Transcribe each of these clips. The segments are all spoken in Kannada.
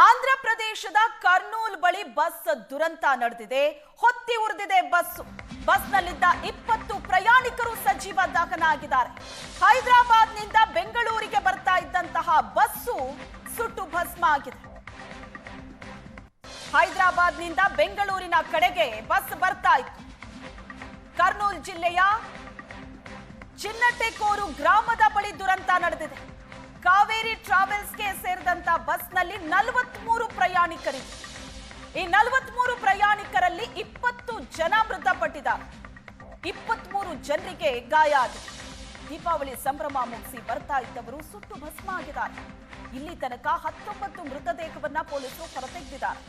ಆಂಧ್ರ ಪ್ರದೇಶದ ಕರ್ನೂಲ್ ಬಳಿ ಬಸ್ ದುರಂತ ನಡೆದಿದೆ. ಹೊತ್ತಿ ಉರಿದಿದೆ ಬಸ್ನಲ್ಲಿದ್ದ 20 ಪ್ರಯಾಣಿಕರು ಸಜೀವ ದಹನ ಆಗಿದ್ದಾರೆ. ಹೈದರಾಬಾದ್ನಿಂದ ಬೆಂಗಳೂರಿಗೆ ಬರ್ತಾ ಇದ್ದಂತಹ ಬಸ್ಸು ಸುಟ್ಟು ಭಸ್ಮ ಆಗಿದೆ. ಹೈದರಾಬಾದ್ನಿಂದ ಬೆಂಗಳೂರಿನ ಕಡೆಗೆ ಬಸ್ ಬರ್ತಾ ಇತ್ತು. ಕರ್ನೂಲ್ ಜಿಲ್ಲೆಯ ಚಿನ್ನಟೆಕೋರು ಗ್ರಾಮದ ಬಳಿ ದುರಂತ ನಡೆದಿದೆ. ಕಾವೇರಿ ಟ್ರಾವೆಲ್ಸ್ಗೆ ಸೇರಿದಂತ ಬಸ್ನಲ್ಲಿ 43 ಪ್ರಯಾಣಿಕರಿದ್ದರು. ಈ 43 ಪ್ರಯಾಣಿಕರಲ್ಲಿ 20 ಜನ ಮೃತಪಟ್ಟಿದ್ದಾರೆ. 23 ಜನರಿಗೆ ಗಾಯ ಆಗಿದೆ. ದೀಪಾವಳಿ ಸಂಭ್ರಮ ಮುಗಿಸಿ ಬರ್ತಾ ಇದ್ದವರು ಸುಟ್ಟು ಭಸ್ಮ ಆಗಿದ್ದಾರೆ. ಇಲ್ಲಿ ತನಕ 19 ಮೃತದೇಹವನ್ನ ಪೊಲೀಸರು ಹೊರತೆಗೆದಿದ್ದಾರೆ.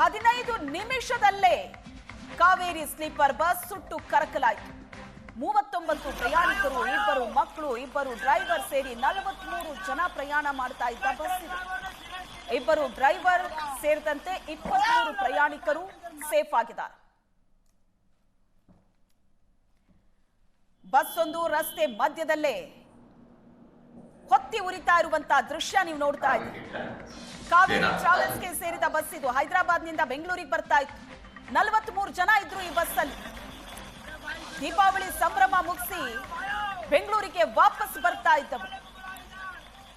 15 ನಿಮಿಷದಲ್ಲೇ ಕಾವೇರಿ ಸ್ಲೀಪರ್ ಬಸ್ ಸುಟ್ಟು ಕರಕಲಾಯಿತು. 39 ಪ್ರಯಾಣಿಕರು, 2 ಮಕ್ಕಳು, 2 ಡ್ರೈವರ್ ಸೇರಿ 43 ಜನ ಪ್ರಯಾಣ ಮಾಡ್ತಾ ಇದ್ದ ಬಸ್ ಇದು. 2 ಡ್ರೈವರ್ ಸೇರಿದಂತೆ 23 ಪ್ರಯಾಣಿಕರು ಸೇಫ್ ಆಗಿದ್ದಾರೆ. ಬಸ್ ಒಂದು ರಸ್ತೆ ಮಧ್ಯದಲ್ಲೇ ಹೊತ್ತಿ ಉರಿತಾ ಇರುವಂತಹ ದೃಶ್ಯ ನೀವು ನೋಡ್ತಾ ಇದ್ದೀರಿ. ಕಾವೇರಿ ಟ್ರಾವೆಲ್ಸ್ಗೆ ಸೇರಿದ ಬಸ್ ಇದು. ಹೈದರಾಬಾದ್ನಿಂದ ಬೆಂಗಳೂರಿಗೆ ಬರ್ತಾ ಇತ್ತು. 43 ಜನ ಇದ್ರು ಈ ಬಸ್ ಅಲ್ಲಿ. ದೀಪಾವಳಿ ಸಂಭ್ರಮ ಮುಗಿಸಿ ಬೆಂಗಳೂರಿಗೆ ವಾಪಸ್ ಬರ್ತಾ ಇದ್ದವರು.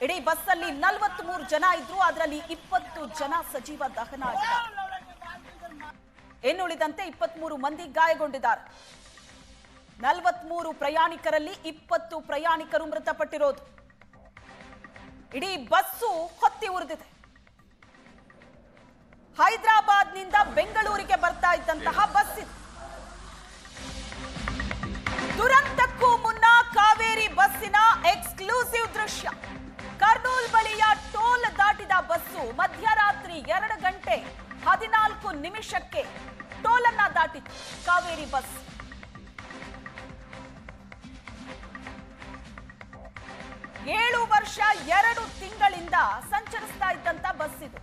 ಇಡೀ ಬಸ್ ಅಲ್ಲಿ 43 ಜನ ಇದ್ರು. ಅದರಲ್ಲಿ 20 ಜನ ಸಜೀವ ದಹನ ಆಗಿದ್ದಾರೆ. ಇನ್ನುಳಿದಂತೆ 23 ಮಂದಿ ಗಾಯಗೊಂಡಿದ್ದಾರೆ. 43 ಪ್ರಯಾಣಿಕರಲ್ಲಿ 20 ಪ್ರಯಾಣಿಕರು ಮೃತಪಟ್ಟಿರೋದು. ಇಡೀ ಬಸ್ಸು ಹೊತ್ತಿ ಉರಿದಿದೆ. ಹೈದರಾಬಾದ್ನಿಂದ ಬೆಂಗಳೂರಿಗೆ ಬರ್ತಾ ಇದ್ದಂತಹ ಬಸ್ ಇದು. ದುರಂತಕ್ಕೂ ಮುನ್ನ ಕಾವೇರಿ ಬಸ್ಸಿನ ಎಕ್ಸ್ಕ್ಲೂಸಿವ್ ದೃಶ್ಯ. ಕರ್ನೂಲ್ ಬಳಿಯ ಟೋಲ್ ದಾಟಿದ ಬಸ್ಸು ಮಧ್ಯರಾತ್ರಿ 2 ಗಂಟೆ 14 ನಿಮಿಷಕ್ಕೆ ಟೋಲ್ ಅನ್ನ ದಾಟಿತು. ಕಾವೇರಿ ಬಸ್ 7 ವರ್ಷ 2 ತಿಂಗಳಿಂದ ಸಂಚರಿಸ್ತಾ ಇದ್ದಂತ ಬಸ್ ಇದು.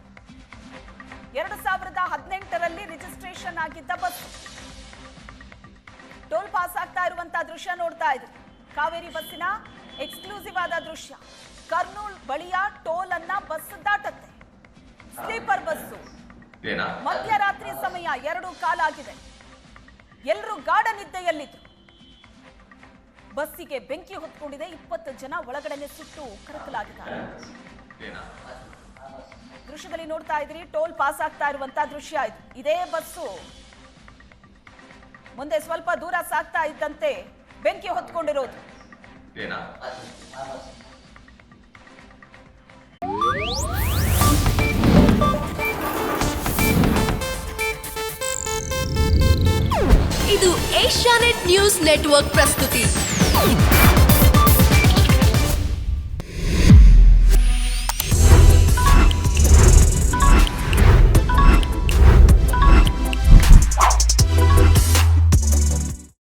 2018ರಲ್ಲಿ ರಿಜಿಸ್ಟ್ರೇಷನ್ ಆಗಿದ್ದ ಬಸ್. ಟೋಲ್ ಪಾಸ್ ಆಗ್ತಾ ಇರುವಂತಹ ದೃಶ್ಯ ನೋಡ್ತಾ ಇದ್ರಿ. ಕಾವೇರಿ ಬಸ್ಸಿನ ಎಕ್ಸ್ಕ್ಲೂಸಿವ್ ಆದ ದೃಶ್ಯ. ಕರ್ನೂಲ್ ಬಳಿಯ ಟೋಲ್ ಅನ್ನ ಬಸ್ ದಾಟತ್ತೆ. Sleeper bus. ಮಧ್ಯರಾತ್ರಿ ಸಮಯ 2 ಕಾಲ ಆಗಿದೆ. ಎಲ್ಲರೂ ಗಾಢ ನಿದ್ದೆಯಲ್ಲಿದ್ರು. ಬಸ್ಸಿಗೆ ಬೆಂಕಿ ಹೊತ್ಕೊಂಡಿದೆ. 20 ಜನ ಒಳಗಡೆ ಸುಟ್ಟು ಕರಕಲಾಗಿದ್ದಾರೆ. ದೃಶ್ಯದಲ್ಲಿ ನೋಡ್ತಾ ಇದ್ರಿ. ಟೋಲ್ ಪಾಸ್ ಆಗ್ತಾ ಇರುವಂತಹ ದೃಶ್ಯ ಇದು. ಇದೇ ಬಸ್ಸು ಮುಂದೆ ಸ್ವಲ್ಪ ದೂರ ಸಾಗ್ತಾ ಇದ್ದಂತೆ ಬೆಂಕಿ ಹೊತ್ಕೊಂಡಿರೋದು. ಇದು ಏಷ್ಯಾನೆಟ್ ನ್ಯೂಸ್ ನೆಟ್ವರ್ಕ್ ಪ್ರಸ್ತುತಿ.